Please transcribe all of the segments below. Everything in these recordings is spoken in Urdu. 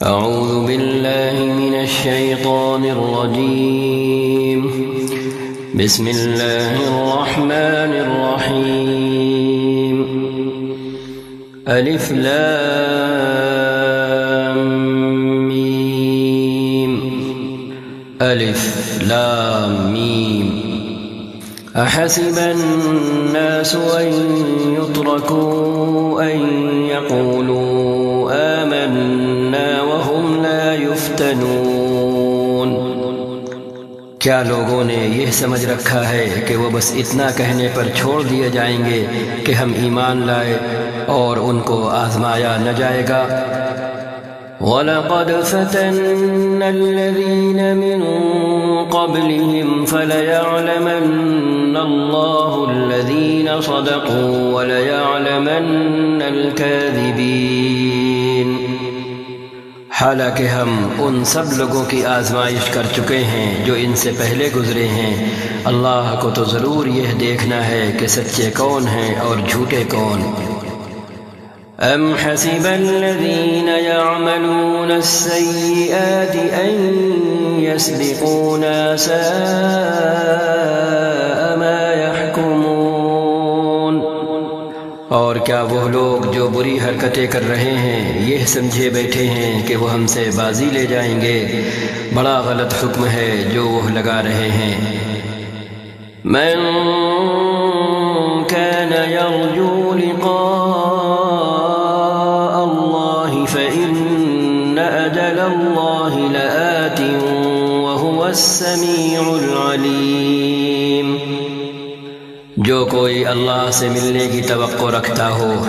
أعوذ بالله من الشيطان الرجيم. بسم الله الرحمن الرحيم. ألف لام ميم. ألف لام ميم. أحسب الناس أن يتركوا أن يقولوا آمنا وهم لا يفتنون. کیا لوگوں نے یہ سمجھ رکھا ہے کہ وہ بس اتنا کہنے پر چھوڑ دیے جائیں گے کہ ہم ایمان لائے اور ان کو آزمایا نہ جائے گا؟ وَلَقَدْ فَتَنَّا الَّذِينَ مِن قَبْلِهِمْ فَلَيَعْلَمَنَّ اللَّهُ الَّذِينَ صَدَقُوا وَلَيَعْلَمَنَّ الْكَاذِبِينَ. حالانکہ ہم ان سب لوگوں کی آزمائش کر چکے ہیں جو ان سے پہلے گزرے ہیں. اللہ کو تو ضرور یہ دیکھنا ہے کہ سچے کون ہیں اور جھوٹے کون. ام حسب الذین یعملون السیئات ان یسبقونا ساء ما یحکمون. اور کیا وہ لوگ جو بری حرکتیں کر رہے ہیں یہ سمجھے بیٹھے ہیں کہ وہ ہم سے بازی لے جائیں گے؟ بڑا غلط حکم ہے جو وہ لگا رہے ہیں. من كان يرجو لقاء الله فإن أجل الله لآت وهو السميع العليم. جو کوئی اللہ سے ملنے کی توقع رکھتا ہو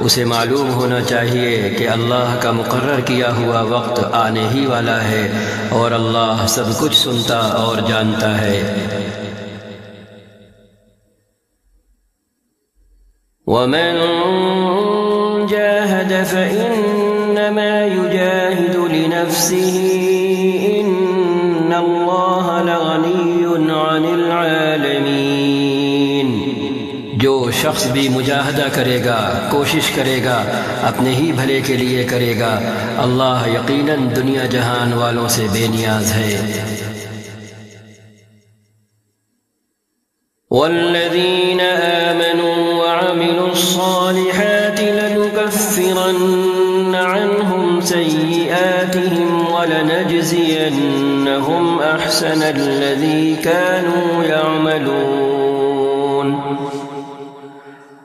اسے معلوم ہونا چاہیے کہ اللہ کا مقرر کیا ہوا وقت آنے ہی والا ہے اور اللہ سب کچھ سنتا اور جانتا ہے. وَمَن جَاهَدَ فَإِنَّمَا يُجَاهِدُ لِنَفْسِهِ إِنَّ اللَّهَ لَغَنِيٌّ عَنِ الْعَالَمِينَ. جو شخص بھی مجاہدہ کرے گا، کوشش کرے گا، اپنے ہی بھلے کے لیے کرے گا، اللہ یقیناً دنیا جہان والوں سے بے نیاز ہے. والذین آمنوا وعملوا الصالحات لنكفرن عنهم سيئاتهم ولنجزينهم أحسن الذي كانوا يعملون.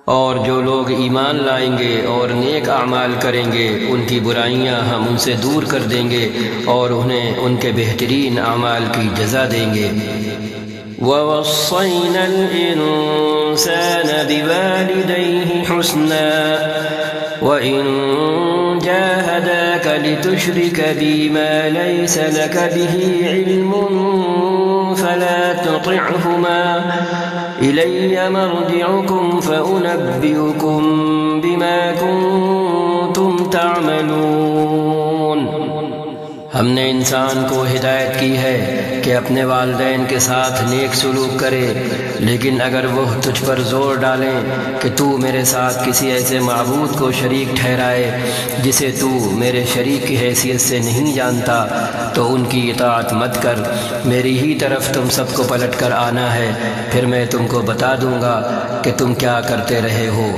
اور جو لوگ ایمان لائیں گے اور نیک اعمال کریں گے ان کی برائیاں ہم ان سے دور کر دیں گے اور انہیں ان کے بہترین اعمال کی جزا دیں گے. وَوَصَّيْنَا الْإِنسَانَ بِوَالِدَيْهِ حُسْنًا وَإِن جَاهَدَاكَ لِتُشْرِكَ بِي مَا لَيْسَ لَكَ بِهِ عِلْمٌ فَلَا تُطِعْهُمَا إِلَيَّ مَرْجِعُكُمْ فَأُنَبِّئُكُم بِمَا كُنتُمْ تَعْمَلُونَ. ہم نے انسان کو ہدایت کی ہے کہ اپنے والدین کے ساتھ نیک سلوک کرے، لیکن اگر وہ تجھ پر زور ڈالیں کہ تو میرے ساتھ کسی ایسے معبود کو شریک ٹھہرائے جسے تو میرے شریک کی حیثیت سے نہیں جانتا تو ان کی اطاعت مت کر. میری ہی طرف تم سب کو پلٹ کر آنا ہے، پھر میں تم کو بتا دوں گا کہ تم کیا کرتے رہے ہو.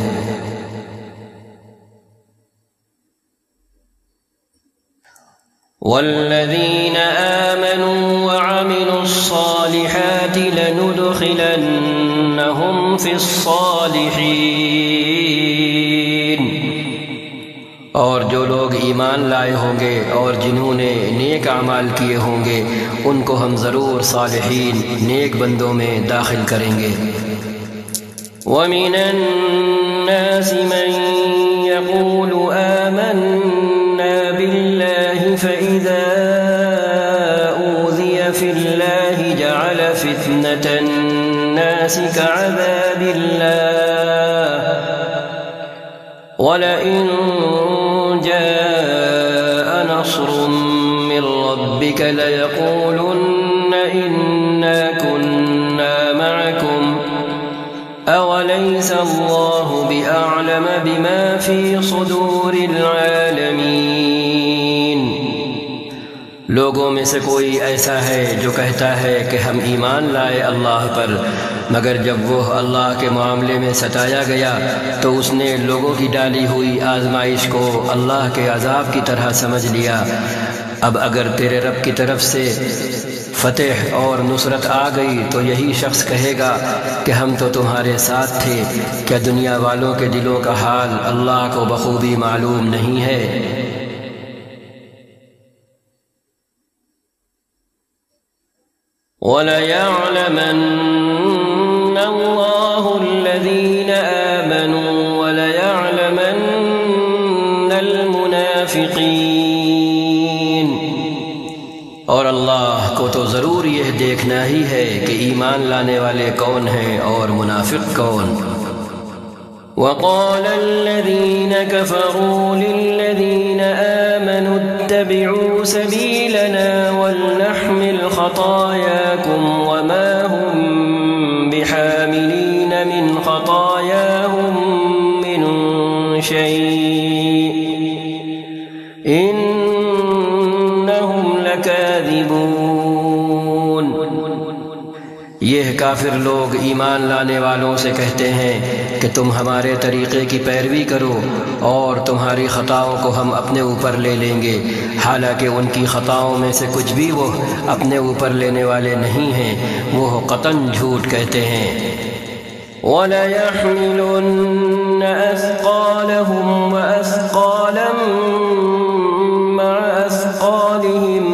والذین آمنوا وعملوا الصالحات لندخلنهم في الصالحین. اور جو لوگ ایمان لائے ہوں گے اور جنہوں نے نیک اعمال کیے ہوں گے ان کو ہم ضرور صالحین نیک بندوں میں داخل کریں گے. وَمِنَ النَّاسِ مَن يَقُولُ آمَنَّا بِاللَّهِ فَإِذَا أُوذِيَ فِي اللَّهِ جَعَلَ فِتْنَةَ النَّاسِ كَعَذَابِ اللَّهِ وَلَئِن جَاءَ نَصْرٌ مِّن رَّبِّكَ لَيَقُولُنَّ إِنَّا كُنَّا مَعَكُمْ أَوَلَيْسَ اللَّهُ بِأَعْلَمَ بِمَا فِي صُدُورِ الْعَالَمِينَ. لوگوں میں سے کوئی ایسا ہے جو کہتا ہے کہ ہم ایمان لائے اللہ پر، مگر جب وہ اللہ کے معاملے میں ستایا گیا تو اس نے لوگوں کی ڈالی ہوئی آزمائش کو اللہ کے عذاب کی طرح سمجھ لیا۔ اب اگر تیرے رب کی طرف سے فتح اور نصرت آ گئی تو یہی شخص کہے گا کہ ہم تو تمہارے ساتھ تھے۔ کیا دنیا والوں کے دلوں کا حال اللہ کو بخوبی معلوم نہیں ہے؟ وَلَيَعْلَمَنَّ اللَّهُ الَّذِينَ آمَنُوا وَلَيَعْلَمَنَّ الْمُنَافِقِينَ، اور اللہ کو تو ضرور یہ دیکھنا ہی ہے کہ ایمان لانے والے کون ہیں اور منافق کون۔ وَقَالَ الَّذِينَ كَفَرُوا لِلَّذِينَ آمَنُوا اتَّبِعُوا سَبِيلَنَا وَلْنَحْمِلْ خَطَايَاكُمْ وَمَا هُمْ بِحَامِلِينَ مِنْ خَطَايَاهُمْ مِنْ شَيْءٍ إِنَّهُمْ لَكَاذِبُونَ۔ یہ کافر لوگ ایمان لانے والوں سے کہتے ہیں کہ تم ہمارے طریقے کی پیروی کرو اور تمہاری خطاؤں کو ہم اپنے اوپر لے لیں گے، حالانکہ ان کی خطاؤں میں سے کچھ بھی وہ اپنے اوپر لینے والے نہیں ہیں، وہ قطعاً جھوٹ کہتے ہیں۔ وَلَيَحْمِلُنَّ أَثْقَالَهُمْ وَأَثْقَالًا مَعَ أَثْقَالِهِمْ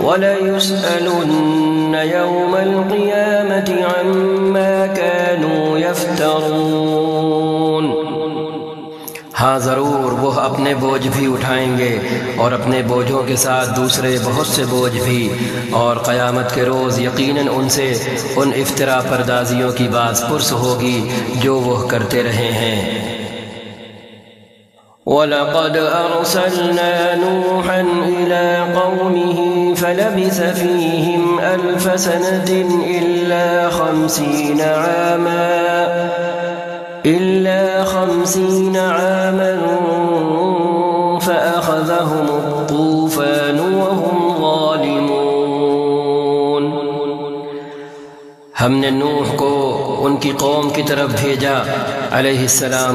وَلَيُسْأَلُنَّ يَوْمَ الْقِيَامَةِ عَمَّا كَانُوا يَفْتَرُونَ۔ ہاں ضرور وہ اپنے بوجھ بھی اٹھائیں گے اور اپنے بوجھوں کے ساتھ دوسرے بہت سے بوجھ بھی، اور قیامت کے روز یقیناً ان سے ان افطرا پردازیوں کی باز پرس ہوگی جو وہ کرتے رہے ہیں۔ وَلَقَدْ أَرْسَلْنَا نُوحًا إِلَىٰ قَوْمِهِ فَلَبِثَ فِيهِمْ أَلْفَ سَنَةٍ إِلَّا 50 عَامًا فَأَخَذَهُمُ الطُّوفَانُ وَهُمْ ظَالِمُونَ۔ ہم نے نوح کو ان کی قوم کی طرف بھیجا علیہ السلام،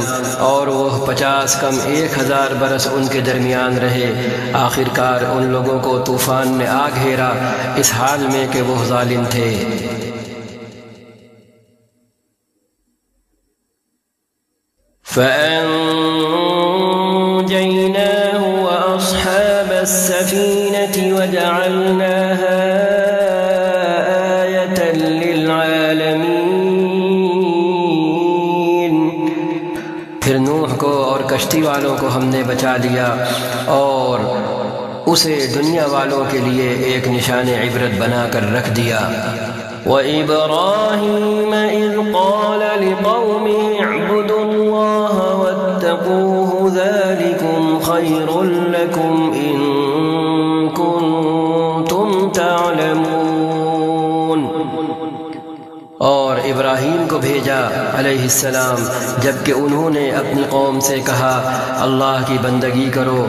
اور وہ 50 کم 1000 برس ان کے درمیان رہے۔ آخر کار ان لوگوں کو طوفان نے آ گھیرا اس حال میں کہ وہ ظالم تھے۔ فَأَنجَيْنَاهُ وَأَصْحَابَ السَّفِينَةِ وَجَعَلْنَاهَا آيَةً لِّلْعَالَمِينَ۔ پھر نوح کو اور کشتی والوں کو ہم نے بچا لیا اور اسے دنیا والوں کے لیے ایک نشان عبرت بنا کر رکھ دیا۔ وَإِبْرَاهِيمَ إِذْ قَالَ لِقَوْمِهِ اعْبُدُوا اللَّهَ وَاتَّقُوهُ ذَلِكُمْ خَيْرٌ لَكُمْ إِن كُنتُمْ تَعْلَمُونَ۔ اور ابراہیم کو بھیجا علیہ السلام جبکہ انہوں نے اپنی قوم سے کہا اللہ کی بندگی کرو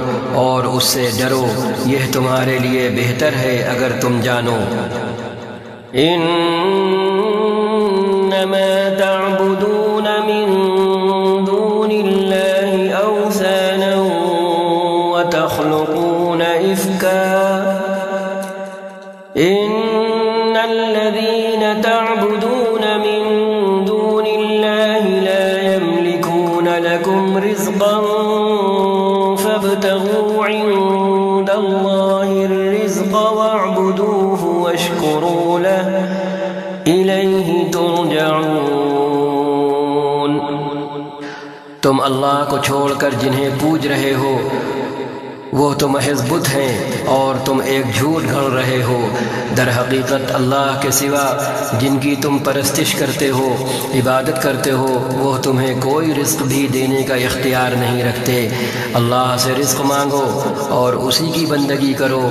اور اس سے ڈرو، یہ تمہارے لیے بہتر ہے اگر تم جانو۔ انما تعبدون من دون الله اوثانا وتخلقون افكا ان الذين تعبدون من دون الله لا يملكون لكم رزقا فابتغوا عند الله الرزق واعبدوه واشكروا له إليه ترجعون۔ تم اللہ کو چھوڑ کر جنہیں پوج رہے ہو وہ تو محض بت ہیں اور تم ایک جھوٹ گھڑ رہے ہو۔ در حقیقت اللہ کے سوا جن کی تم پرستش کرتے ہو، عبادت کرتے ہو، وہ تمہیں کوئی رزق بھی دینے کا اختیار نہیں رکھتے۔ اللہ سے رزق مانگو اور اسی کی بندگی کرو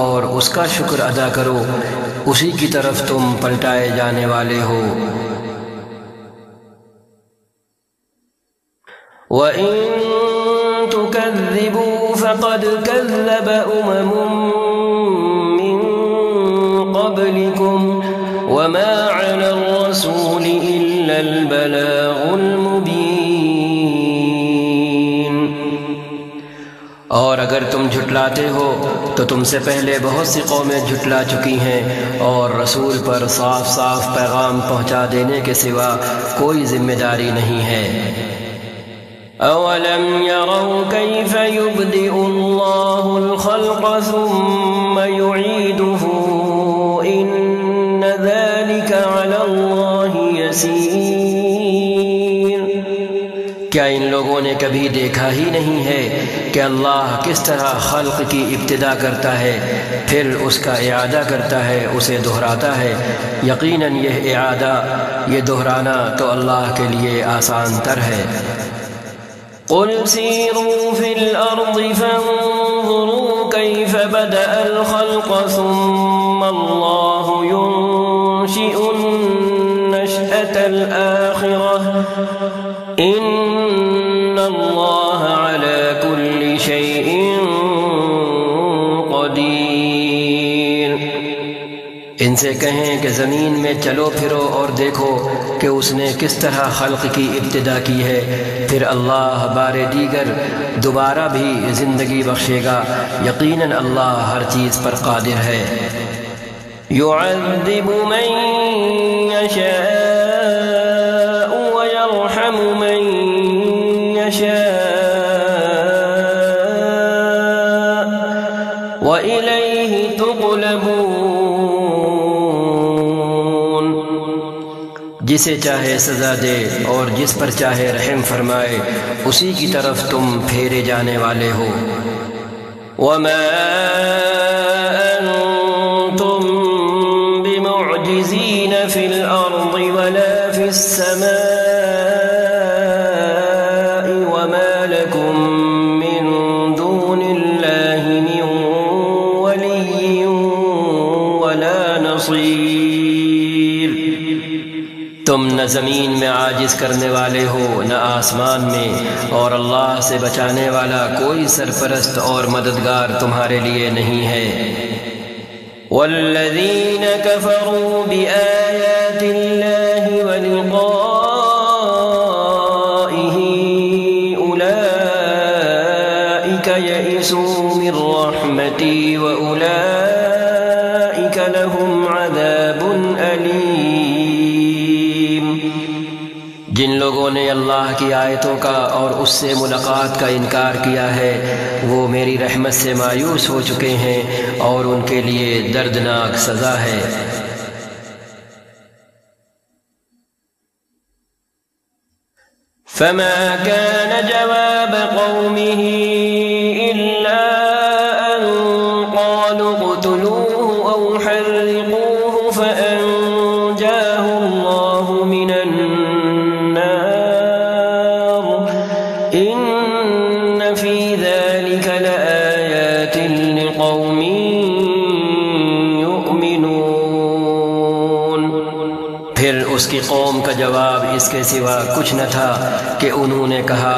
اور اس کا شکر ادا کرو، اسی کی طرف تم پلٹائے جانے والے ہو۔ وَإِن تُكَذِّبُوا فَقَدْ كَذَّبَ أُمَمٌ وما على الرسول إلا البلاغ المبين۔ اور اگر تم جھٹلاتے ہو تو تم سے پہلے بہت سی قومیں جھٹلا چکی ہیں، اور رسول پر صاف صاف پیغام پہنچا دینے کے سوا کوئی ذمہ داری نہیں ہے۔ أَوَلَمْ يَرَوْا كَيْفَ يُبْدِئُ اللَّهُ الْخَلْقَ ثُمَّ يُعِيدُهُ إِنَّ ذَلِكَ عَلَى اللَّهِ يَسِيرٌ۔ کیا ان لوگوں نے کبھی دیکھا ہی نہیں ہے کہ اللہ کس طرح خلق کی ابتدا کرتا ہے، پھر اس کا اعادہ کرتا ہے، اسے دہراتا ہے؟ یقیناً یہ اعادہ، یہ دہرانا تو اللہ کے لیے آسان تر ہے۔ قل سیروا فی الارض فانظروا کیف بدأ الخلق ثم اللہ ينشئ النشأة الآخرة ان اللہ علی کل شیء قدیر۔ ان سے کہیں کہ زمین میں چلو پھرو اور دیکھو کہ اس نے کس طرح خلق کی ابتدا کی ہے، پھر اللہ بار دیگر دوبارہ بھی زندگی بخشے گا، یقیناً اللہ ہر چیز پر قادر ہے۔ يعذب من يشاء ويرحم من يشاء وإليه تقلبون۔ جسے چاہے سزا دے اور جس پر چاہے رحم فرمائے، اسی کی طرف تم پھیرے جانے والے ہو۔ وما انتم بمعجزین فی الارض ولا فی السماء وما لکم من دون اللہ من ولی ولا نصیر۔ تم نہ زمین میں عاجز کرنے والے ہو نہ آسمان میں، اور اللہ سے بچانے والا کوئی سرپرست اور مددگار تمہارے لیے نہیں ہے۔ والذین کفروا بآیات اللہ ولقائہ اولئک یئسوا من رحمتی واولئک لهم عذاب علیم۔ جن لوگوں نے اللہ کی آیتوں کا اور اس سے ملاقات کا انکار کیا ہے، وہ میری رحمت سے مایوس ہو چکے ہیں، اور ان کے لیے دردناک سزا ہے۔ فما كان جواب قومه إلا أن قالوا اقتلوه أو حرقوه فأنجاه الله من النار إن في ذلك لآيات لقوم يؤمنون۔ پھر اس کی قوم کا جواب اس کے سوا کچھ نہ تھا کہ انہوں نے کہا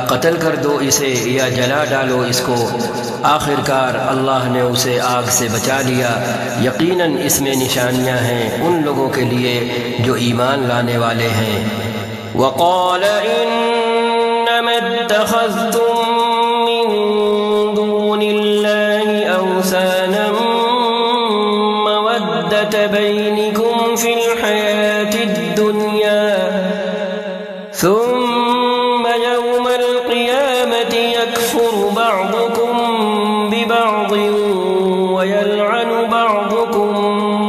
قتل کر دو اسے یا جلا ڈالو اس کو۔ آخر کار اللہ نے اسے آگ سے بچا لیا۔ یقیناً اس میں نشانیاں ہیں ان لوگوں کے لیے جو ایمان لانے والے ہیں۔ وقال انما اتخذتم من دون اللہ اوثانا مودة بینکم فی الحیاة الدنیا ثم يوم القيامة يكفر بعضكم ببعض ويلعن بعضكم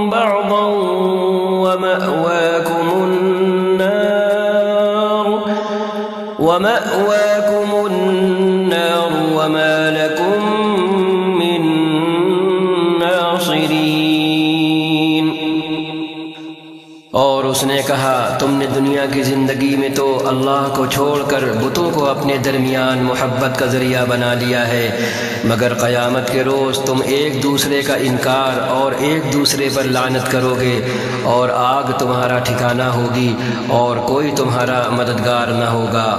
بعضا ومأواكم النار وما لكم من ناصرين۔ اور اس نے کہا تم نے دنیا کی زندگی میں تو اللہ کو چھوڑ کر بتوں کو اپنے درمیان محبت کا ذریعہ بنا لیا ہے، مگر قیامت کے روز تم ایک دوسرے کا انکار اور ایک دوسرے پر لعنت کرو گے، اور آگ تمہارا ٹھکانہ ہوگی اور کوئی تمہارا مددگار نہ ہوگا۔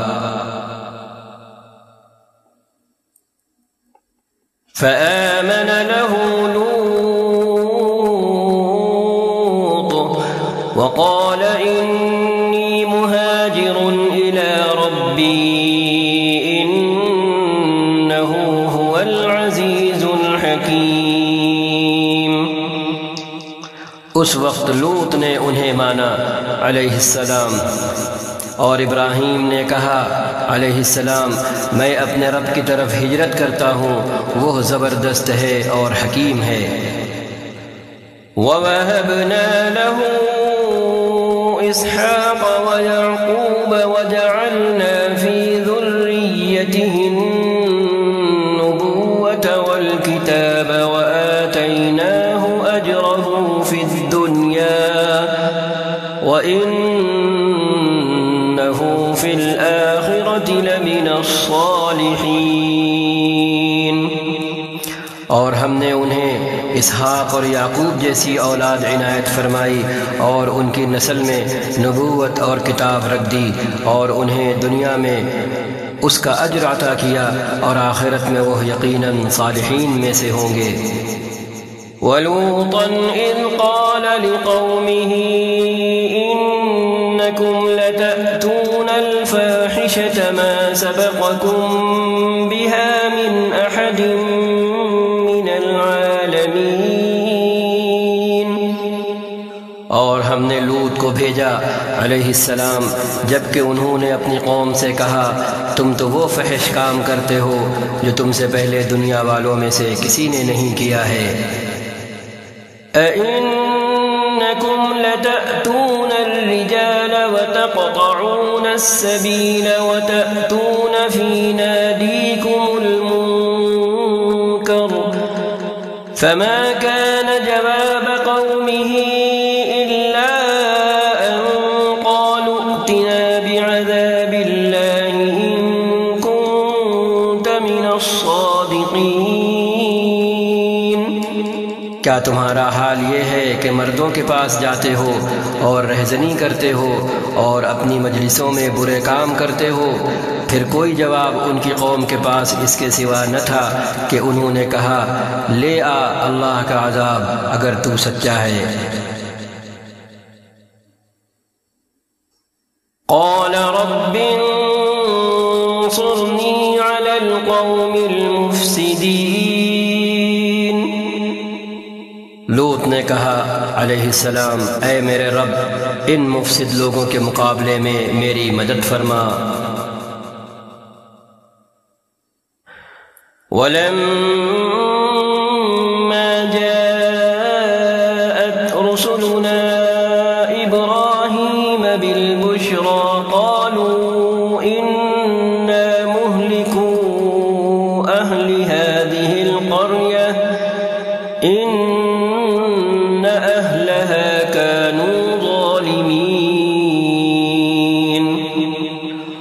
فآمن له لوط وقال إني مهاجر إلى ربي إنه هو العزيز الحكيم۔ اس وقت لوط نے انہیں مانا علیہ السلام، اور ابراہیم نے کہا علیہ السلام میں اپنے رب کی طرف ہجرت کرتا ہوں، وہ زبردست ہے اور حکیم ہے۔ وَوَهَبْنَا لَهُ إِسْحَاقَ وَيَعْقُوبَ وَجَعَلْنَا فِي ذُرِّيَّتِهِ النُّبُوَّةَ وَالْكِتَابَ وَآتَيْنَاهُ أَجْرَهُ فِي الدُّنْيَا وَإِنَّهُ فِي الْآخِرَةِ لَمِنَ الصَّالِحِينَ۔ اور ہم نے انہیں اسحاق اور یعقوب جیسی اولاد عنایت فرمائی، اور ان کی نسل میں نبوت اور کتاب رکھ دی، اور انہیں دنیا میں اس کا اجر عطا کیا، اور آخرت میں وہ یقیناً صالحین میں سے ہوں گے۔ وَلُوطًا إِذْ قَالَ لِقَوْمِهِ إِنَّكُمْ لَتَأْتُونَ الْفَاحِشَةَ مَا سَبَقَكُمْ بِهَا مِنْ أَحَدٍ مِّنَ الْعَالَمِينَ۔ اور ہم نے لوط کو بھیجا علیہ السلام جبکہ انہوں نے اپنی قوم سے کہا تم تو وہ فحش کام کرتے ہو جو تم سے پہلے دنیا والوں میں سے کسی نے نہیں کیا ہے۔ أَإِنَّكُمْ لَتَأْتُونَ الرِّجَالَ وَتَقْطَعُونَ السَّبِيلَ وَتَأْتُونَ فِي نَادِيكُمُ الْمُنكَرَ فَمَا كَانَ جَوَابَ قَوْمِهِ إِلَّا أَن قَالُوا ائْتِنَا بِعَذَابِ اللَّهِ إِن كُنتَ مِنَ الصَّادِقِينَ۔ کیا تمہارا حال یہ ہے کہ مردوں کے پاس جاتے ہو اور رہزنی کرتے ہو اور اپنی مجلسوں میں برے کام کرتے ہو؟ پھر کوئی جواب ان کی قوم کے پاس اس کے سوا نہ تھا کہ انہوں نے کہا لے آ اللہ کا عذاب اگر تو سچا ہے۔ قال رب انصرنی علی القوم المفسدین۔ لوط نے کہا علیہ السلام اے میرے رب ان مفسد لوگوں کے مقابلے میں میری مدد فرما۔ وَلَمَّا جَاءَتْ رُسُلُنَا إِبْرَاهِيمَ بِالْبُشْرَى قَالُوا إِنَّا مُهْلِكُو أَهْلِ هَذِهِ الْقَرْيَةِ إِنَّ أَهْلَهَا كَانُوا ظَالِمِينَ۔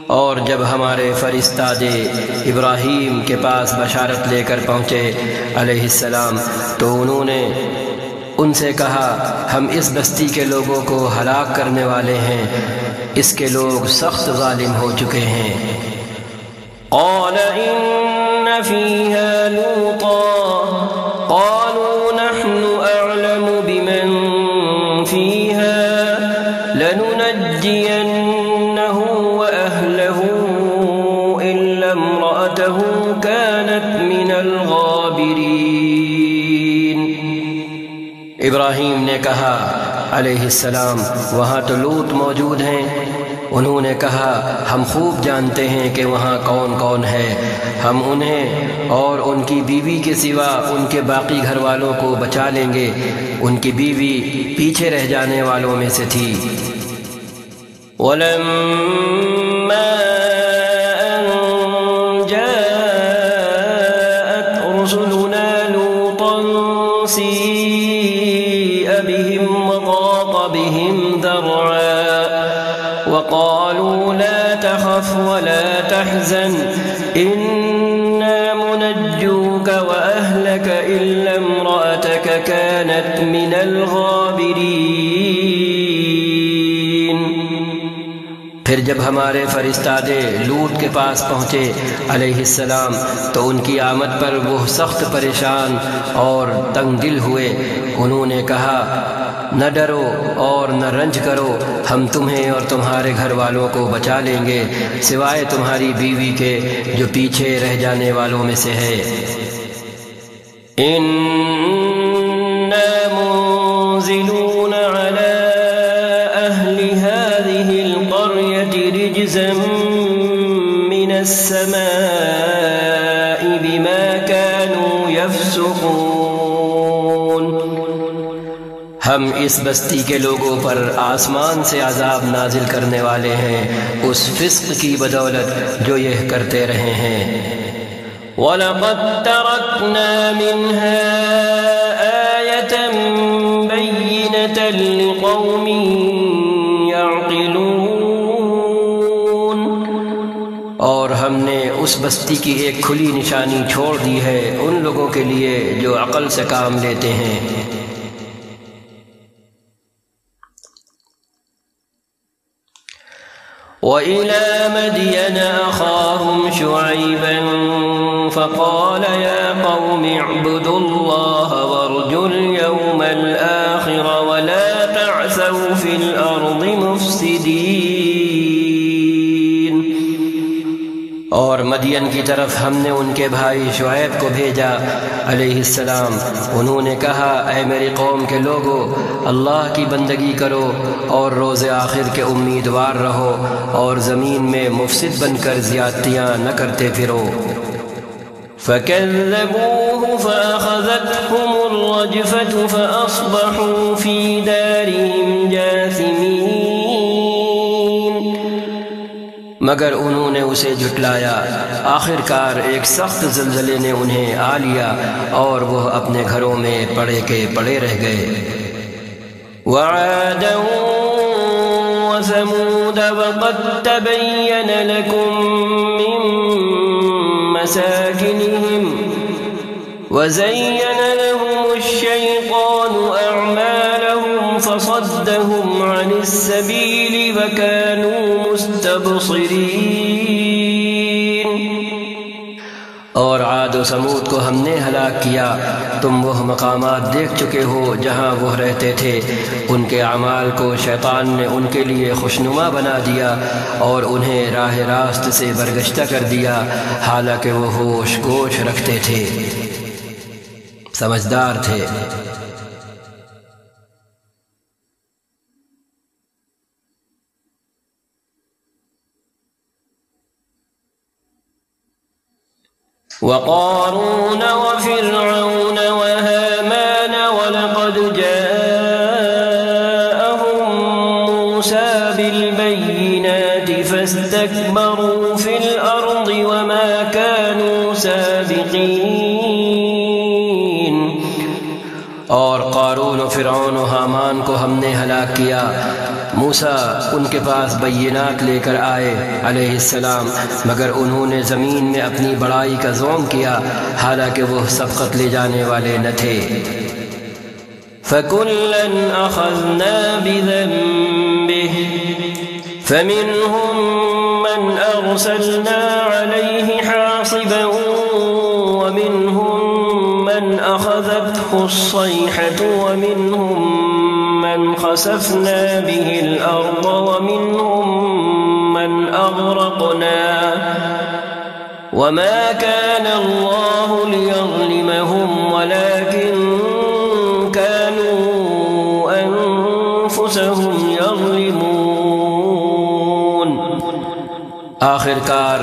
اور جب ہمارے فرستادے ابراہیم کے پاس بشارت لے کر پہنچے علیہ السلام تو انہوں نے ان سے کہا ہم اس بستی کے لوگوں کو ہلاک کرنے والے ہیں، اس کے لوگ سخت ظالم ہو چکے ہیں۔ قال إن فيها لوطا قالوا نحن أعلم بمن فيها لننجينه وأهله إلا امرأته كانت من الغابرين۔ ابراہیم نے کہا علیہ السلام وہاں تو لوط موجود ہیں۔ انہوں نے کہا ہم خوب جانتے ہیں کہ وہاں کون کون ہے، ہم انہیں اور ان کی بیوی کے سوا ان کے باقی گھر والوں کو بچا لیں گے، ان کی بیوی پیچھے رہ جانے والوں میں سے تھی۔ وَلَمَّا أَن جَاءَتْ رُسُلُنَا لُوطًا سِيءَ بِهِمْ وَضَاقَ بِهِمْ ذَرْعًا وَقَالُوا لَا تَخَفْ وَلَا تَحْزَنْ إِنَّا مُنَجُّوكَ وَأَهْلَكَ إِلَّا امْرَأَتَكَ كَانَتْ مِنَ الْغَابِرِينَ۔ پھر جب ہمارے فرستادے لوط کے پاس پہنچے علیہ السلام تو ان کی آمد پر وہ سخت پریشان اور تنگ دل ہوئے۔ انہوں نے کہا نہ ڈرو اور نہ رنج کرو، ہم تمہیں اور تمہارے گھر والوں کو بچا لیں گے سوائے تمہاری بیوی کے جو پیچھے رہ جانے والوں میں سے ہے۔ اِنَّا مُنزِلُونَ عَلَىٰ أَهْلِ هَٰذِهِ الْقَرْيَةِ رِجْزًا مِّنَ السَّمَاءِ بِمَا كَانُوا يَفْسُقُونَ۔ ہم اس بستی کے لوگوں پر آسمان سے عذاب نازل کرنے والے ہیں اس فسق کی بدولت جو یہ کرتے رہے ہیں۔ وَلَقَدْ تَرَكْنَا مِنْهَا آيَةً بَيِّنَةً لِقَوْمٍ يَعْقِلُونَ، اور ہم نے اس بستی کی ایک کھلی نشانی چھوڑ دی ہے ان لوگوں کے لیے جو عقل سے کام لیتے ہیں۔ وَإِلَىٰ مَدْيَنَ أَخَاهُمْ شُعَيْبًا فَقَالَ يَا قَوْمِ اعْبُدُوا اللَّهَ وَارْجُوا الْيَوْمَ الْآخِرَ وَلَا تَعْثَوْا فِي الْأَرْضِ مُفْسِدِينَ۔ اور مدین کی طرف ہم نے ان کے بھائی شعیب کو بھیجا علیہ السلام۔ انہوں نے کہا، اے میری قوم کے لوگو، اللہ کی بندگی کرو اور روز آخر کے امیدوار رہو اور زمین میں مفسد بن کر زیادتیاں نہ کرتے پھرو۔ فَكَذَّبُوهُ فَأَخَذَتْهُمُ الرَّجْفَةُ فَأَصْبَحُوا فِي دَارِهِمْ جَاثِمِينَ۔ مگر انہوں نے اسے جھٹلایا، آخر کار ایک سخت زلزلے نے انہیں آ لیا اور وہ اپنے گھروں میں پڑے کے پڑے رہ گئے۔ وَعَادًا وَثَمُودَ وَقَدْ تَبَيَّنَ لَكُم مِّن مَّسَاكِنِهِمْ وَزَيَّنَ لَهُمُ الشَّيْطَانُ أَعْمَالَهُمْ فَصَدَّهُمْ عَنِ السَّبِيلِ وَكَانُوا مُسْتَبْصِرِينَ۔ اور عاد و سمود کو ہم نے ہلاک کیا، تم وہ مقامات دیکھ چکے ہو جہاں وہ رہتے تھے۔ ان کے اعمال کو شیطان نے ان کے لیے خوشنما بنا دیا اور انہیں راہ راست سے برگشتہ کر دیا، حالانکہ وہ ہوش گوش رکھتے تھے، سمجھدار تھے۔ وَقَارُونَ وَفِرْعَوْنَ وَهَامَانَ وَلَقَدْ جَاءَهُم مُّوسَىٰ بِالْبَيِّنَاتِ فَاسْتَكْبَرُوا فِي الْأَرْضِ وَمَا كَانُوا سَابِقِينَ۔ اور قارون و فرعون و حامان کو ہم نے ہلاک کیا، موسیٰ ان کے پاس بینات لے کر آئے علیہ السلام، مگر انہوں نے زمین میں اپنی بڑائی کا زوم کیا، حالانکہ وہ سبقت لے جانے والے نہ تھے۔ فَكُلًّا أَخَذْنَا بِذَنبِهِ فَمِنْهُم مَّنْ أَرْسَلْنَا عَلَيْهِ حَاصِبًا وَمِنْهُم مَّنْ أَخَذَتْهُ الصَّيْحَةُ وَمِنْهُم مَّنْ خَسَفْنَا بِهِ الْأَرْضَ وَمِنْهُم مَّنْ أَغْرَقْنَا وَمَا كَانَ اللَّهُ لِيَظْلِمَهُمْ وَلَكِن كَانُوا أَنفُسَهُمْ يَظْلِمُونَ۔ آخر کار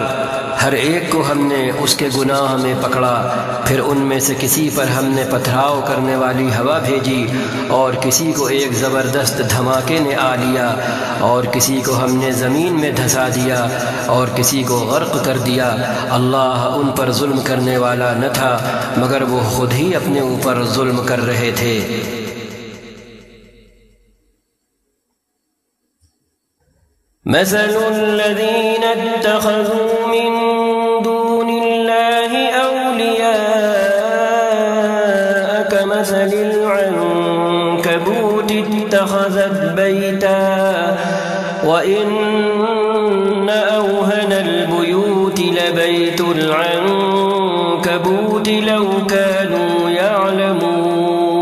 ہر ایک کو ہم نے اس کے گناہ میں پکڑا، پھر ان میں سے کسی پر ہم نے پتھراؤ کرنے والی ہوا بھیجی اور کسی کو ایک زبردست دھماکے نے آ لیا اور کسی کو ہم نے زمین میں دھسا دیا اور کسی کو غرق کر دیا۔ اللہ ان پر ظلم کرنے والا نہ تھا مگر وہ خود ہی اپنے اوپر ظلم کر رہے تھے۔ مثل الذين اتخذوا من دون الله أولياء كمثل العنكبوت اتخذت بيتا وإن أوهن البيوت لبيت العنكبوت لو كانوا يعلمون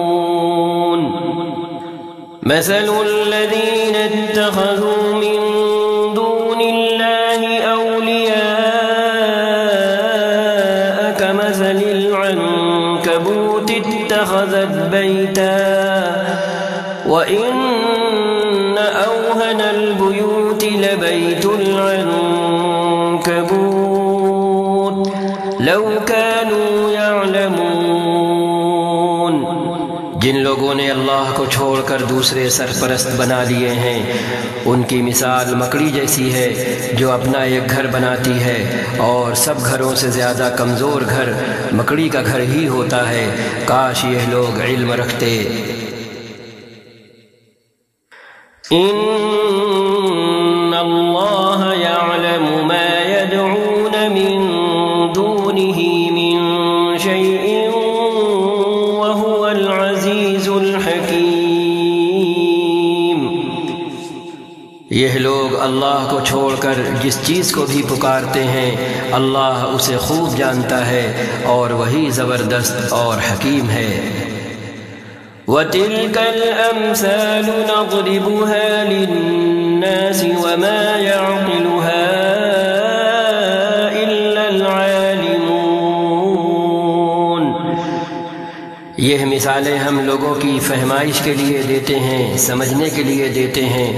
مثل الذين اتخذوا من دون الله أولياء كمثل العنكبوت اتخذت بيتا وإن أوهن البيوت لبيت العنكبوت لو كانوا يعلمون۔ جن لوگوں نے اللہ کو چھوڑ کر دوسرے سرپرست بنا لیے ہیں ان کی مثال مکڑی جیسی ہے جو اپنا ایک گھر بناتی ہے اور سب گھروں سے زیادہ کمزور گھر مکڑی کا گھر ہی ہوتا ہے۔ کاش یہ لوگ علم رکھتے۔ ان اللہ یعلم ما يدعون من دونه من شیء وهو العزیز الحکیم۔ یہ لوگ اللہ کو چھوڑ کر جس چیز کو بھی پکارتے ہیں اللہ اسے خوب جانتا ہے اور وہی زبردست اور حکیم ہے۔ وَتِلْكَ الْأَمْثَالُ نَضْرِبُهَا لِلنَّاسِ وَمَا يَعْقِلُهَا إِلَّا الْعَالِمُونَ۔ یہ مثالیں ہم لوگوں کی فہمائش کے لیے دیتے ہیں، سمجھنے کے لیے دیتے ہیں،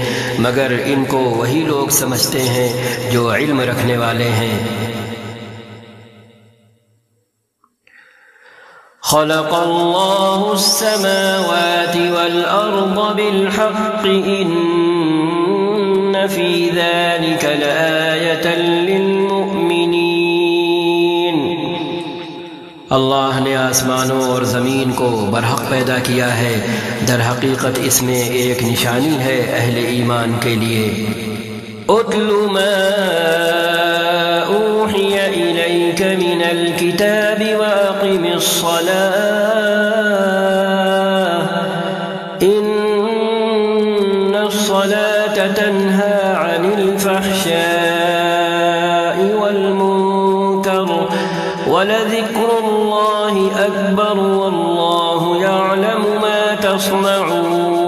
مگر ان کو وہی لوگ سمجھتے ہیں جو علم رکھنے والے ہیں۔ خلق اللہ السماوات والأرض بالحق ان فی ذلك لآیۃ للمؤمنین۔ اللہ نے آسمانوں اور زمین کو برحق پیدا کیا ہے، در حقیقت اس میں ایک نشانی ہے اہل ایمان کے لیے۔ اتل ما اوحی الیک من الکتاب واقم الصلاة ان الصلاة تنہى عن الفحشاء والمنکر ولذکر اللہ اکبر واللہ یعلم ما تصنعون۔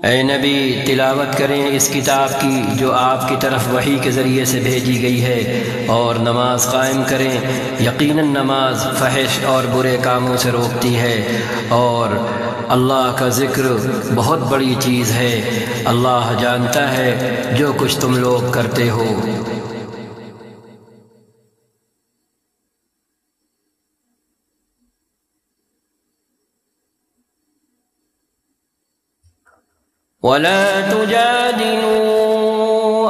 اے نبی تلاوت کریں اس کتاب کی جو آپ کی طرف وحی کے ذریعے سے بھیجی گئی ہے، اور نماز قائم کریں، یقیناً نماز فحش اور برے کاموں سے روکتی ہے، اور اللہ کا ذکر بہت بڑی چیز ہے۔ اللہ جانتا ہے جو کچھ تم لوگ کرتے ہو۔ وَلَا تُجَادِلُوا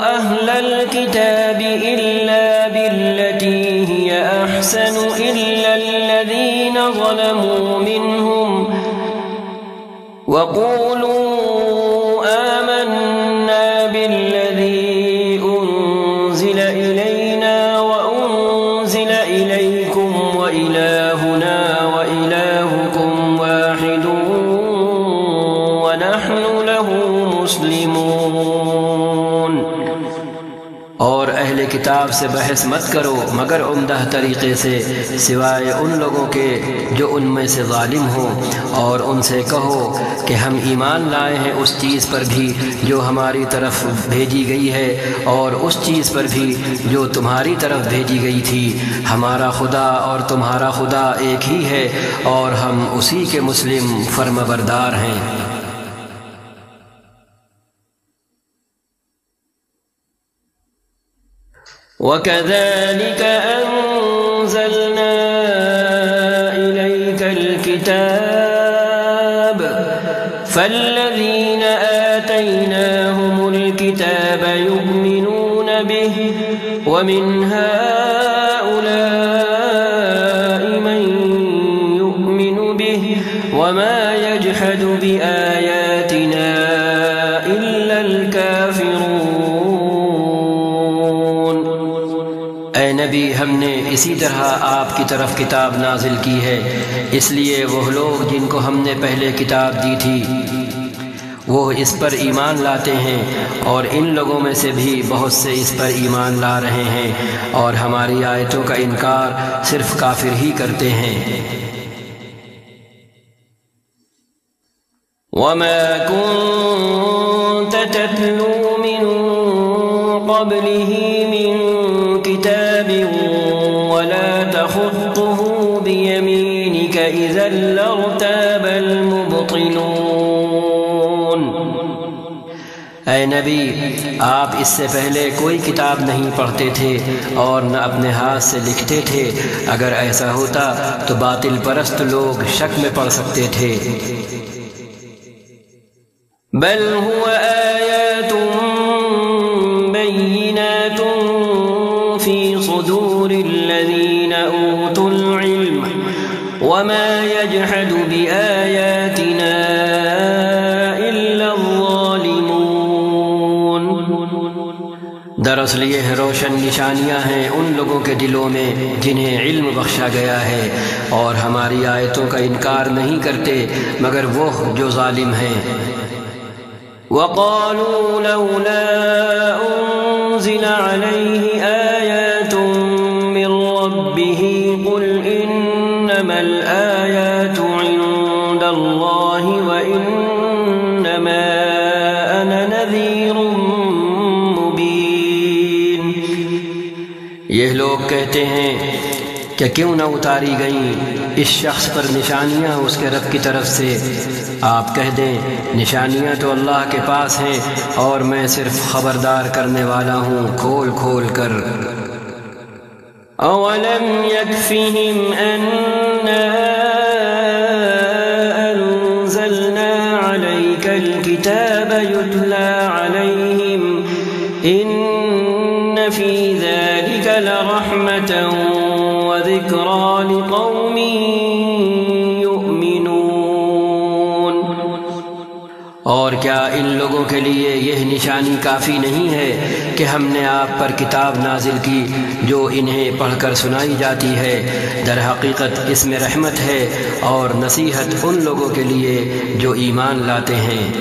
أَهْلَ الْكِتَابِ إِلَّا بِالَّتِي هِيَ أَحْسَنُ إِلَّا الَّذِينَ ظَلَمُوا مِنْهُمْ وَقُولُوا آمَنَّا بِالَّذِي أُنزِلَ إِلَيْنَا وَأُنزِلَ إِلَيْكُمْ وَإِلَٰهُنَا وَإِلَٰهُكُمْ وَاحِدٌ وَنَحْنُ لَهُ مسلمون۔ اور اہل کتاب سے بحث مت کرو مگر عمدہ طریقے سے، سوائے ان لوگوں کے جو ان میں سے ظالم ہوں، اور ان سے کہو کہ ہم ایمان لائے ہیں اس چیز پر بھی جو ہماری طرف بھیجی گئی ہے اور اس چیز پر بھی جو تمہاری طرف بھیجی گئی تھی۔ ہمارا خدا اور تمہارا خدا ایک ہی ہے اور ہم اسی کے مسلم فرمانبردار ہیں۔ وَكَذَلِكَ أَنزَلْنَا إِلَيْكَ الْكِتَابَ فَالَّذِينَ آتَيْنَاهُمُ الْكِتَابَ يُؤْمِنُونَ بِهِ وَمِنْ هَؤُلَاءِ مَن يُؤْمِنُ بِهِ وَمَا يَجْحَدُ بِآيَاتِنَا إِلَّا الْكَافِرُونَ۔ اے نبی ہم نے اسی طرح آپ کی طرف کتاب نازل کی ہے، اس لیے وہ لوگ جن کو ہم نے پہلے کتاب دی تھی وہ اس پر ایمان لاتے ہیں، اور ان لوگوں میں سے بھی بہت سے اس پر ایمان لا رہے ہیں، اور ہماری آیتوں کا انکار صرف کافر ہی کرتے ہیں۔ وما كنت تتلو من قبله من كتاب ولا تخطه بيمينك إذا لارتاب المبطلون۔ اے نبی، آپ اس سے پہلے کوئی کتاب نہیں پڑھتے تھے اور نہ اپنے ہاتھ سے لکھتے تھے، اگر ایسا ہوتا تو باطل پرست لوگ شک میں پڑ سکتے تھے۔ بل هو آیات بینات فی صدور الذین اوتوا العلم وما يجحد بآیاتنا الا الظالمون۔ دراصل یہ روشن نشانیاں ہیں ان لوگوں کے دلوں میں جنہیں علم بخشا گیا ہے، اور ہماری آیتوں کا انکار نہیں کرتے مگر وہ جو ظالم ہیں۔ وقالوا لولا أنزل عليه آيات من ربه قل إنما الآيات عند الله وإنما أنا نذير مبين۔ یہ لوگ کہتے ہیں کہ کیوں نہ اتاری گئیں اس شخص پر نشانیاں اس کے رب کی طرف سے۔ آپ کہہ دیں نشانیاں تو اللہ کے پاس ہیں اور میں صرف خبردار کرنے والا ہوں کھول کھول کر۔ اولم يكفهم أنا أنزلنا عليك الكتاب يتلى عليهم إن في ذلك لرحمة وذكرى لقوم يؤمنون۔ اور کیا ان لوگوں کے لیے یہ نشانی کافی نہیں ہے کہ ہم نے آپ پر کتاب نازل کی جو انہیں پڑھ کر سنائی جاتی ہے؟ در حقیقت اس میں رحمت ہے اور نصیحت ان لوگوں کے لیے جو ایمان لاتے ہیں۔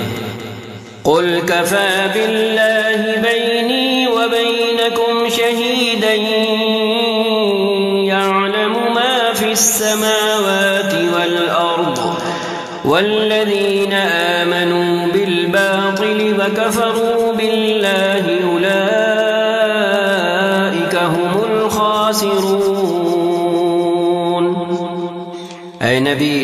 قل كفى بالله بيني وبينكم شهيدا يعلم ما في السماوات والأرض والذين آمنوا بالباطل وكفروا بالله أولئك هم الخاسرون۔ اے نبی،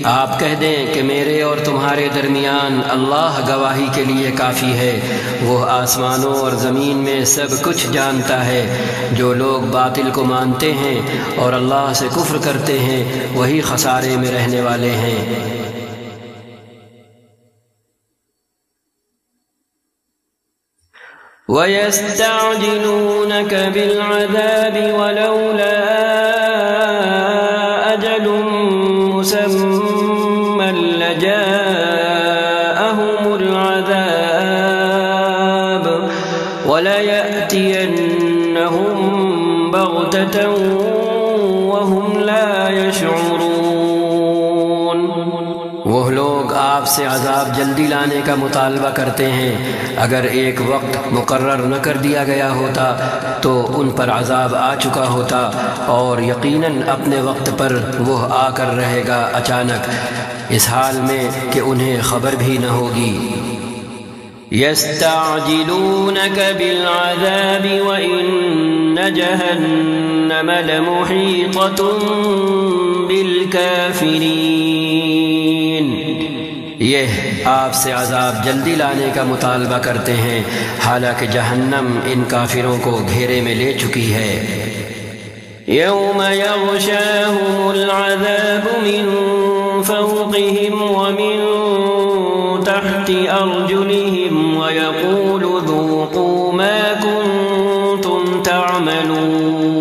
آپ کہہ دیں کہ میرے اور تمہارے درمیان اللہ گواہی کے لیے کافی ہے۔ وہ آسمانوں اور زمین میں سب کچھ جانتا ہے۔ جو لوگ باطل کو مانتے ہیں اور اللہ سے کفر کرتے ہیں وہی خسارے میں رہنے والے ہیں۔ وَيَسْتَعْجِلُونَكَ بِالْعَذَابِ وَلَوْلَا أَجَلٌ مُّسَمًّى لَّجَاءَهُمُ الْعَذَابُ وَلَيَأْتِيَنَّهُم بَغْتَةً وَهُمْ لَا يَشْعُرُونَ۔ وہ لوگ آپ سے عذاب جلدی لانے کا مطالبہ کرتے ہیں، اگر ایک وقت مقرر نہ کر دیا گیا ہوتا تو ان پر عذاب آ چکا ہوتا، اور یقیناً اپنے وقت پر وہ آ کر رہے گا اچانک، اس حال میں کہ انہیں خبر بھی نہ ہوگی۔ يَسْتَعْجِلُونَكَ بِالْعَذَابِ وَإِنَّ جَهَنَّمَ لَمُحِيطَةٌ بِالْكَافِرِينَ۔ یہ آپ سے عذاب جلدی لانے کا مطالبہ کرتے ہیں، حالانکہ جہنم ان کافروں کو گھیرے میں لے چکی ہے۔ يَوْمَ يَغْشَاهُمُ الْعَذَابُ مِنْ فَوْقِهِمْ وَمِنْ تَحْتِ أَرْجُلِهِمْ وَيَقُولُ ذُوقُوا مَا كُنْتُمْ تَعْمَلُونَ۔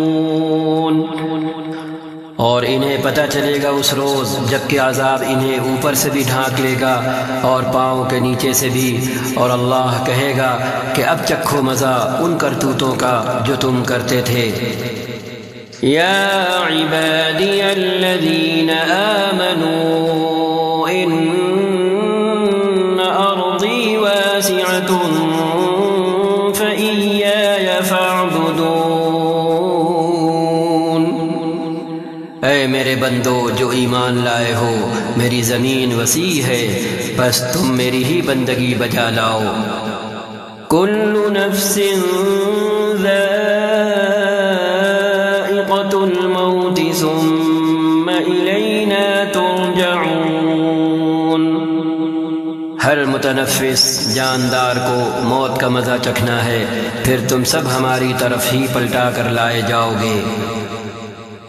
اور انہیں پتہ چلے گا اس روز جب کہ عذاب انہیں اوپر سے بھی ڈھانک لے گا اور پاؤں کے نیچے سے بھی، اور اللہ کہے گا کہ اب چکھو مزہ ان کرتوتوں کا جو تم کرتے تھے۔ یا عبادی الذین آمنوا ان ارضی واسعۃ فإیایا فاعبدون۔ اے میرے بندو جو ایمان لائے ہو، میری زمین وسیع ہے، بس تم میری ہی بندگی بجا لاؤ۔ کل نفس ذائقۃ الموت ثم الینا ترجعون۔ ہر متنفس جاندار کو موت کا مزہ چکھنا ہے، پھر تم سب ہماری طرف ہی پلٹا کر لائے جاؤ گے۔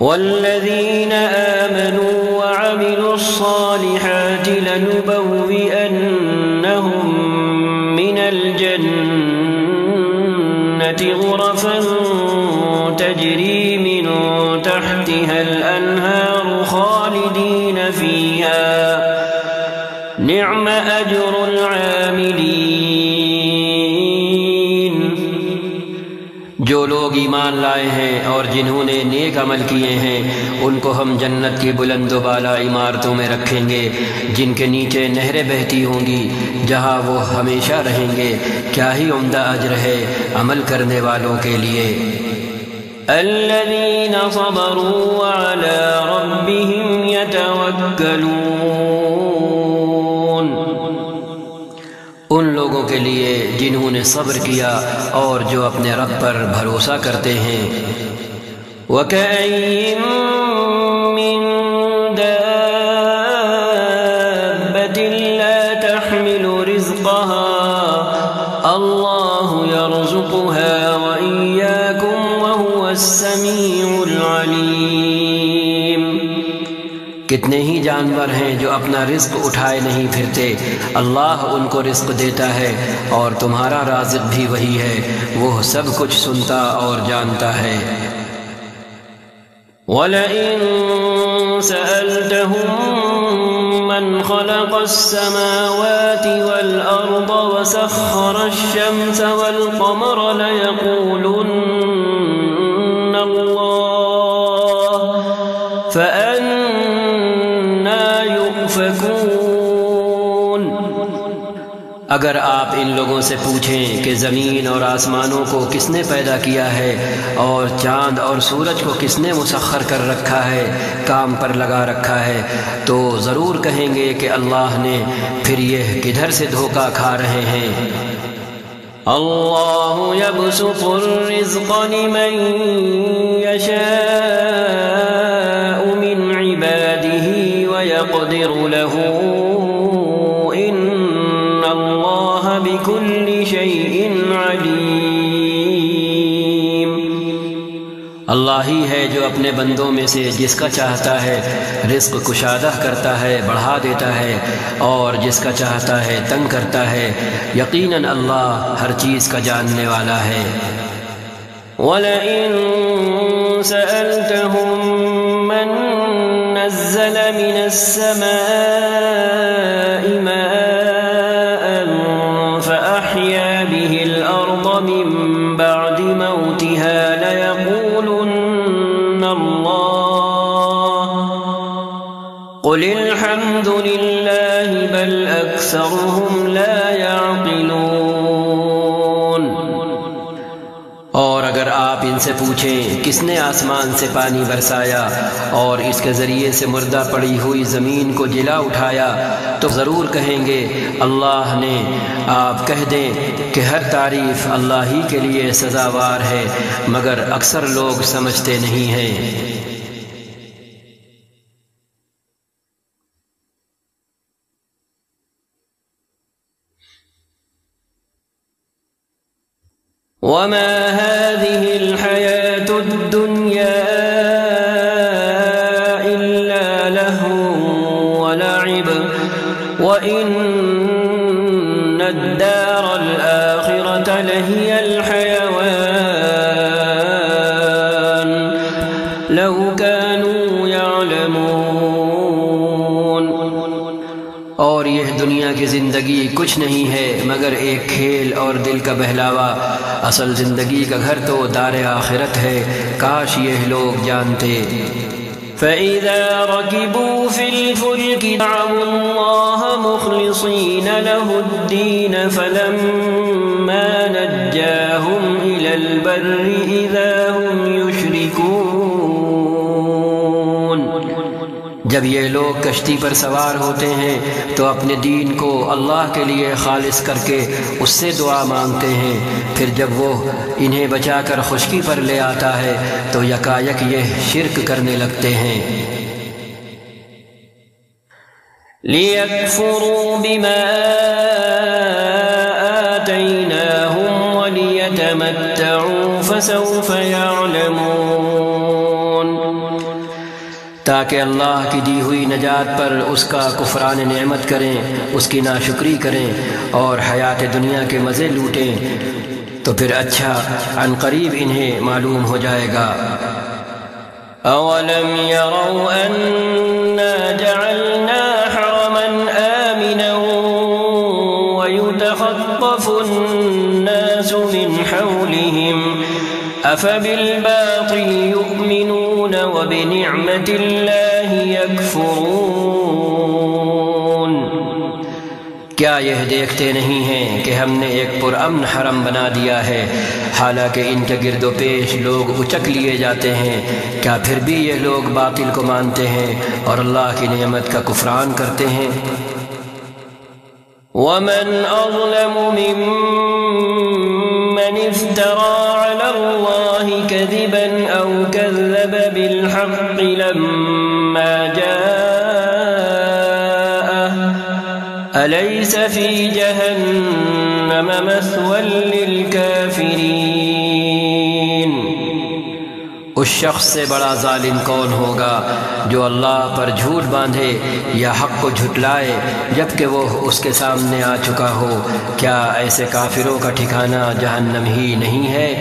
والذین آمنوا وعملوا الصالحات لنبوئنهم من الجنة غرفا تجری من تحتها الانہار خالدین فیہا نعم اجر العاملین۔ جو لوگ ایمان لائے ہیں اور جنہوں نے نیک عمل کیے ہیں، ان کو ہم جنت کی بلند و بالا عمارتوں میں رکھیں گے، جن کے نیچے نہریں بہتی ہوں گی، جہاں وہ ہمیشہ رہیں گے۔ کیا ہی عمدہ اجر ہے عمل کرنے والوں کے لیے۔ الذین صبروا وعلی ربهم یتوکلون۔ ان لوگوں کے لیے جنہوں نے صبر کیا اور جو اپنے رب پر بھروسہ کرتے ہیں۔ وَكَأَيِّن مِّن دَابَّةٍ لَّا تَحْمِلُ رِزْقَهَا اللَّهُ يَرْزُقُهَا وَإِيَّاكُمْ وَهُوَ السَّمِيعُ الْعَلِيمُ۔ کتنے ہی جانور ہیں جو اپنا رزق اٹھائے نہیں پھرتے، اللہ ان کو رزق دیتا ہے اور تمہارا رازق بھی وہی ہے، وہ سب کچھ سنتا اور جانتا ہے۔ وَلَئِن سَأَلْتَهُم مَّنْ خَلَقَ السَّمَاوَاتِ وَالْأَرْضَ وَسَخَّرَ الشَّمْسَ وَالْقَمَرَ لَيَقُولُنَّ اللَّهُ فَأَنَّىٰ يُؤْفَكُونَ۔ اگر آپ ان لوگوں سے پوچھیں کہ زمین اور آسمانوں کو کس نے پیدا کیا ہے اور چاند اور سورج کو کس نے مسخر کر رکھا ہے، کام پر لگا رکھا ہے، تو ضرور کہیں گے کہ اللہ نے، پھر یہ کدھر سے دھوکہ کھا رہے ہیں۔ اللہ یبسط الرزق لمن یشاء من عباده ویقدر له بكل شيء عليم۔ اللہ ہی ہے جو اپنے بندوں میں سے جس کا چاہتا ہے رزق کشادہ کرتا ہے، بڑھا دیتا ہے، اور جس کا چاہتا ہے تنگ کرتا ہے۔ یقیناً اللہ ہر چیز کا جاننے والا ہے۔ وَلَئِن سَأَلْتَهُم مَّن نَّزَّلَ مِنَ السَّمَاءِ فأحيا به الأرض من بعد موتها ليقولن الله قل الحمد لله بل أكثرهم لا يعقلون۔ اور اگر آپ ان سے پوچھیں کس نے آسمان سے پانی برسایا اور اس کے ذریعے سے مردہ پڑی ہوئی زمین کو جلا اٹھایا، تو ضرور کہیں گے اللہ نے۔ آپ کہہ دیں کہ ہر تعریف اللہ ہی کے لیے سزاوار ہے، مگر اکثر لوگ سمجھتے نہیں ہیں۔ وَمَا هَٰذِهِ الْحَيَاةُ الدُّنْيَا إِلَّا لَهْوٌ وَلَعِبٌ وَإِنَّ الدَّارَ الْآخِرَةَ لَهِيَ الْحَيَوَانُ لَوْ كَانُوا يَعْلَمُونَ۔ اور یہ دنیا کی زندگی کچھ نہیں ہے مگر ایک کھیل اور دل کا بہلاوا، اصل زندگی کا گھر تو دار آخرت ہے، کاش یہ لوگ جانتے۔ فَإِذَا رَكِبُوا فِي الْفُلْكِ دَعَوُا اللَّهَ مُخْلِصِينَ لَهُ الدِّينَ فَلَمَّا نَجَّاهُمْ إِلَى الْبَرِّ إِذَا هُمْ يُشْرِكُونَ۔ جب یہ لوگ کشتی پر سوار ہوتے ہیں تو اپنے دین کو اللہ کے لیے خالص کر کے اس سے دعا مانگتے ہیں، پھر جب وہ انہیں بچا کر خشکی پر لے آتا ہے تو یکایک یہ شرک کرنے لگتے ہیں۔ لِيَكْفُرُوا بِمَا آتَيْنَاهُمْ وَلِيَتَمَتَّعُوا فَسَوْفَ يَعْلَمُونَ۔ تاکہ اللہ کی دی ہوئی نجات پر اس کا کفران نعمت کریں، اس کی ناشکری کریں اور حیات دنیا کے مزے لوٹیں، تو پھر اچھا عن قریب انہیں معلوم ہو جائے گا۔ أَوَلَمْ يَرَوْا أَنَّا جَعَلْنَا حَرَمًا آمِنًا وَيُتَخَطَّفُ النَّاسُ مِنْ حَوْلِهِمْ أَفَبِالْبَاطِلِ يُؤْمِنُونَ وَبِنِعْمَةِ اللَّهِ يَكْفُرُونَ۔ کیا یہ دیکھتے نہیں ہیں کہ ہم نے ایک پرامن حرم بنا دیا ہے، حالانکہ ان کے گرد و پیش لوگ اچک لیے جاتے ہیں؟ کیا پھر بھی یہ لوگ باطل کو مانتے ہیں اور اللہ کی نعمت کا کفران کرتے ہیں؟ وَمَنْ أَظْلَمُ مِمَّنِ افْتَرَىٰ عَلَى اللَّهِ كَذِبًا أَوْ كَذَّبَ بِالْحَقِّ لَمَّا جَاءَهُ أَلَيْسَ فِي جَهَنَّمَ مَثْوًى لِّلْكَافِرِينَ۔ اس شخص سے بڑا ظالم کون ہوگا جو اللہ پر جھوٹ باندھے یا حق کو جھٹلائے جبکہ وہ اس کے سامنے آ چکا ہو؟ کیا ایسے کافروں کا ٹھکانہ جہنم ہی نہیں ہے؟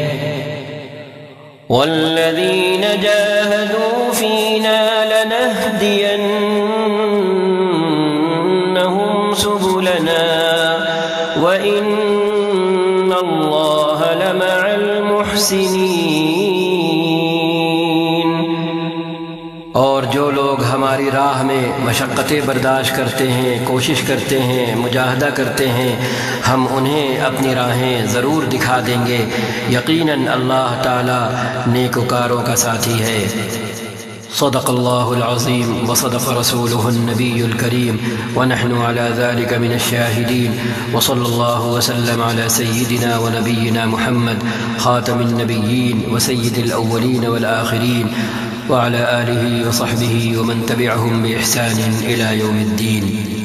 وَالَّذِينَ جَاهَدُوا فِينَا لَنَهْدِيَنَّهُمْ سُبُلَنَا وَإِنَّ اللَّهَ لَمَعَ الْمُحْسِنِينَ۔ اور جو لوگ ہماری راہ میں مشقتیں برداشت کرتے ہیں، کوشش کرتے ہیں، مجاہدہ کرتے ہیں، ہم انہیں اپنی راہیں ضرور دکھا دیں گے، یقیناً اللہ تعالی نیکوکاروں کا ساتھی ہے۔ صدق اللہ العظیم وصدق رسولہ النبی الکریم ونحن على ذلك من الشاہدین، وصلی اللہ وسلم على سیدنا ونبینا محمد خاتم النبیین وسید الاولین والآخرین وعلى آلہ وصحبہ ومن تبعهم بإحسان إلى يوم الدین۔